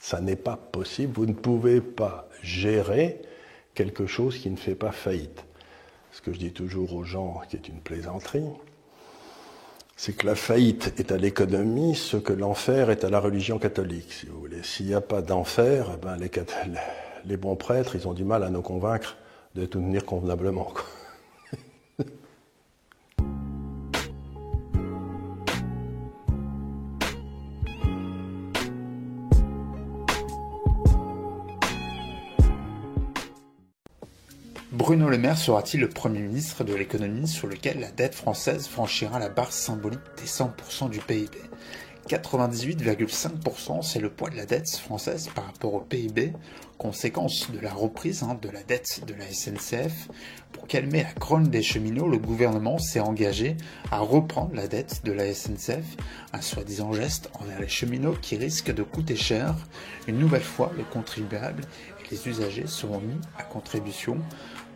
Ça n'est pas possible. Vous ne pouvez pas gérer quelque chose qui ne fait pas faillite. Ce que je dis toujours aux gens, qui est une plaisanterie, c'est que la faillite est à l'économie ce que l'enfer est à la religion catholique, si vous voulez. S'il n'y a pas d'enfer, eh ben les bons prêtres, ils ont du mal à nous convaincre de tout tenir convenablement, quoi. Bruno Le Maire sera-t-il le Premier ministre de l'économie sur lequel la dette française franchira la barre symbolique des 100% du PIB ? 98,5%, c'est le poids de la dette française par rapport au PIB, conséquence de la reprise de la dette de la SNCF. Pour calmer la grogne des cheminots, le gouvernement s'est engagé à reprendre la dette de la SNCF, un soi-disant geste envers les cheminots qui risque de coûter cher. Une nouvelle fois, les contribuables et les usagers seront mis à contribution.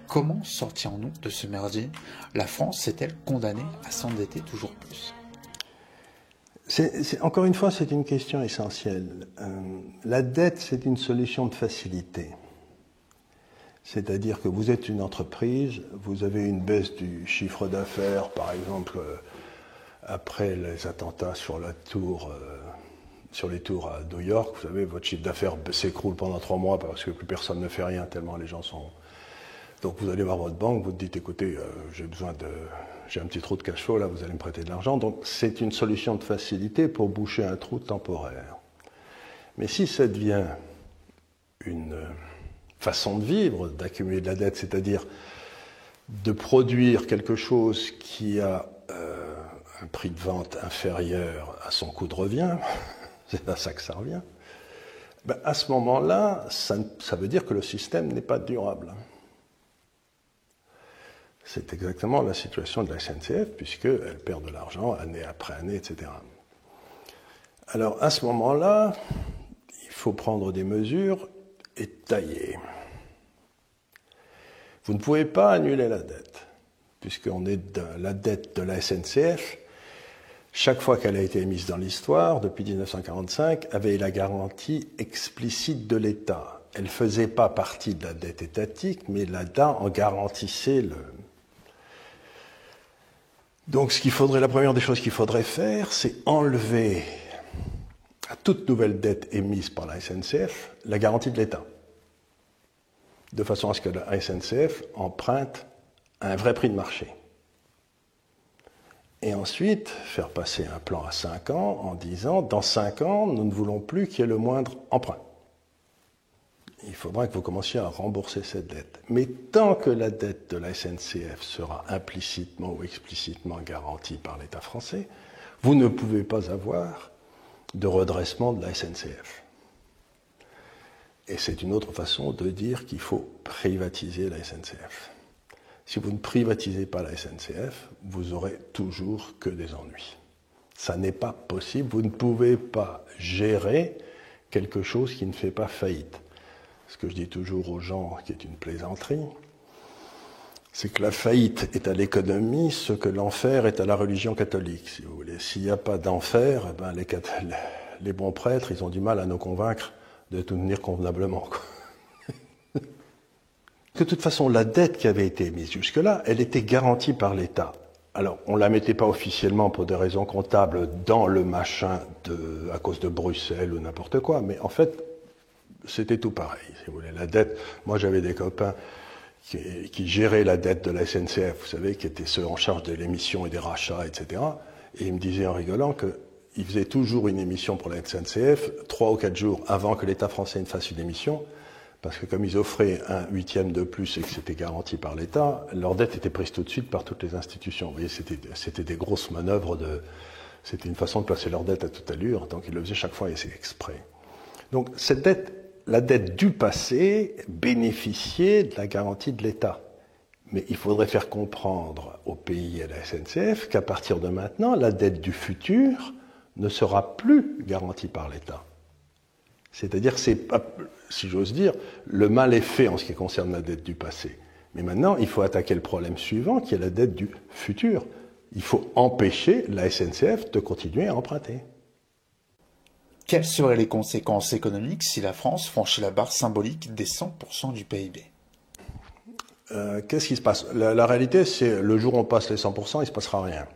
Comment sortirons-nous de ce merdier ? La France est-elle condamnée à s'endetter toujours plus ? Encore une fois, c'est une question essentielle. La dette, c'est une solution de facilité. C'est-à-dire que vous êtes une entreprise, vous avez une baisse du chiffre d'affaires, par exemple, après les attentats sur les tours à New York, vous savez, votre chiffre d'affaires s'écroule pendant 3 mois parce que plus personne ne fait rien, tellement les gens sont... Donc vous allez voir votre banque, vous dites, écoutez, j'ai un petit trou de cash flow, là, vous allez me prêter de l'argent. Donc c'est une solution de facilité pour boucher un trou temporaire. Mais si ça devient une façon de vivre, d'accumuler de la dette, c'est-à-dire de produire quelque chose qui a un prix de vente inférieur à son coût de revient, c'est à ça que ça revient, ben à ce moment-là, ça veut dire que le système n'est pas durable. C'est exactement la situation de la SNCF, puisqu'elle perd de l'argent année après année, etc. Alors, à ce moment-là, il faut prendre des mesures et tailler. Vous ne pouvez pas annuler la dette, puisqu'on est la dette de la SNCF, chaque fois qu'elle a été émise dans l'histoire, depuis 1945, avait la garantie explicite de l'État. Elle ne faisait pas partie de la dette étatique, mais l'État en garantissait le... Donc la première des choses qu'il faudrait faire, c'est enlever à toute nouvelle dette émise par la SNCF la garantie de l'État, de façon à ce que la SNCF emprunte à un vrai prix de marché. Et ensuite, faire passer un plan à 5 ans en disant, dans 5 ans, nous ne voulons plus qu'il y ait le moindre emprunt. Il faudra que vous commenciez à rembourser cette dette. Mais tant que la dette de la SNCF sera implicitement ou explicitement garantie par l'État français, vous ne pouvez pas avoir de redressement de la SNCF. Et c'est une autre façon de dire qu'il faut privatiser la SNCF. Si vous ne privatisez pas la SNCF, vous aurez toujours que des ennuis. Ça n'est pas possible. Vous ne pouvez pas gérer quelque chose qui ne fait pas faillite. Ce que je dis toujours aux gens, qui est une plaisanterie, c'est que la faillite est à l'économie ce que l'enfer est à la religion catholique, si vous voulez. S'il n'y a pas d'enfer, eh ben les bons prêtres, ils ont du mal à nous convaincre de tout tenir convenablement, quoi. De toute façon, la dette qui avait été émise jusque-là, elle était garantie par l'État. Alors, on ne la mettait pas officiellement pour des raisons comptables dans le machin à cause de Bruxelles ou n'importe quoi, mais en fait, c'était tout pareil, si vous voulez. La dette, moi j'avais des copains qui géraient la dette de la SNCF, vous savez, qui étaient ceux en charge de l'émission et des rachats, etc. Et ils me disaient en rigolant qu'ils faisaient toujours une émission pour la SNCF 3 ou 4 jours avant que l'État français ne fasse une émission, parce que comme ils offraient 1/8 de plus et que c'était garanti par l'État, leur dette était prise tout de suite par toutes les institutions. Vous voyez, c'était des grosses manœuvres c'était une façon de placer leur dette à toute allure, donc ils le faisaient chaque fois et c'est exprès. Donc cette dette, la dette du passé bénéficiait de la garantie de l'État. Mais il faudrait faire comprendre au pays et à la SNCF qu'à partir de maintenant, la dette du futur ne sera plus garantie par l'État. C'est-à-dire, si j'ose dire, le mal est fait en ce qui concerne la dette du passé. Mais maintenant, il faut attaquer le problème suivant, qui est la dette du futur. Il faut empêcher la SNCF de continuer à emprunter. Quelles seraient les conséquences économiques si la France franchit la barre symbolique des 100% du PIB? Qu'est-ce qui se passe? La réalité, c'est le jour où on passe les 100%, il ne se passera rien.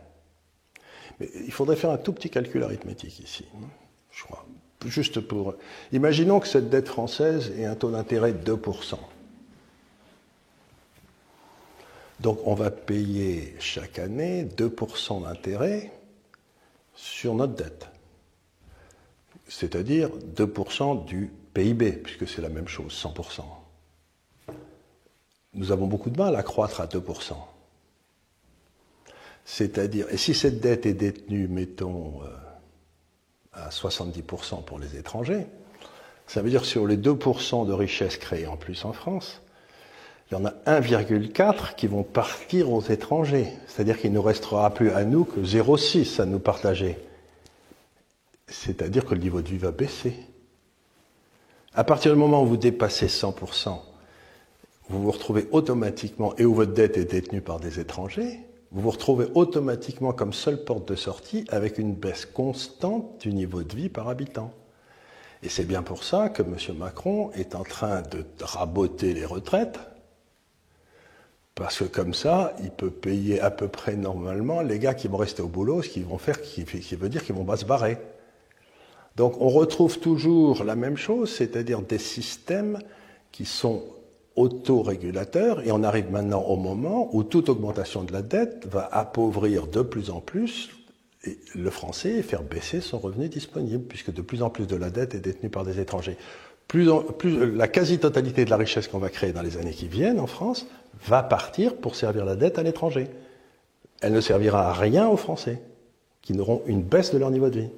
Mais il faudrait faire un tout petit calcul arithmétique ici, je crois. Juste pour... Imaginons que cette dette française ait un taux d'intérêt de 2%. Donc on va payer chaque année 2% d'intérêt sur notre dette. C'est-à-dire 2% du PIB, puisque c'est la même chose, 100%. Nous avons beaucoup de mal à croître à 2%. C'est-à-dire, et si cette dette est détenue, mettons, à 70% pour les étrangers, ça veut dire que sur les 2% de richesse créée en plus en France, il y en a 1,4 qui vont partir aux étrangers. C'est-à-dire qu'il ne nous restera plus à nous que 0,6 à nous partager. C'est-à-dire que le niveau de vie va baisser. À partir du moment où vous dépassez 100%, vous vous retrouvez automatiquement, et où votre dette est détenue par des étrangers, vous vous retrouvez automatiquement comme seule porte de sortie avec une baisse constante du niveau de vie par habitant. Et c'est bien pour ça que M. Macron est en train de raboter les retraites, parce que comme ça, il peut payer à peu près normalement les gars qui vont rester au boulot, ce qu'ils vont faire, qui veut dire qu'ils vont pas se barrer. Donc on retrouve toujours la même chose, c'est-à-dire des systèmes qui sont autorégulateurs, et on arrive maintenant au moment où toute augmentation de la dette va appauvrir de plus en plus le français et faire baisser son revenu disponible, puisque de plus en plus de la dette est détenue par des étrangers. La quasi-totalité de la richesse qu'on va créer dans les années qui viennent en France va partir pour servir la dette à l'étranger. Elle ne servira à rien aux Français, qui n'auront une baisse de leur niveau de vie.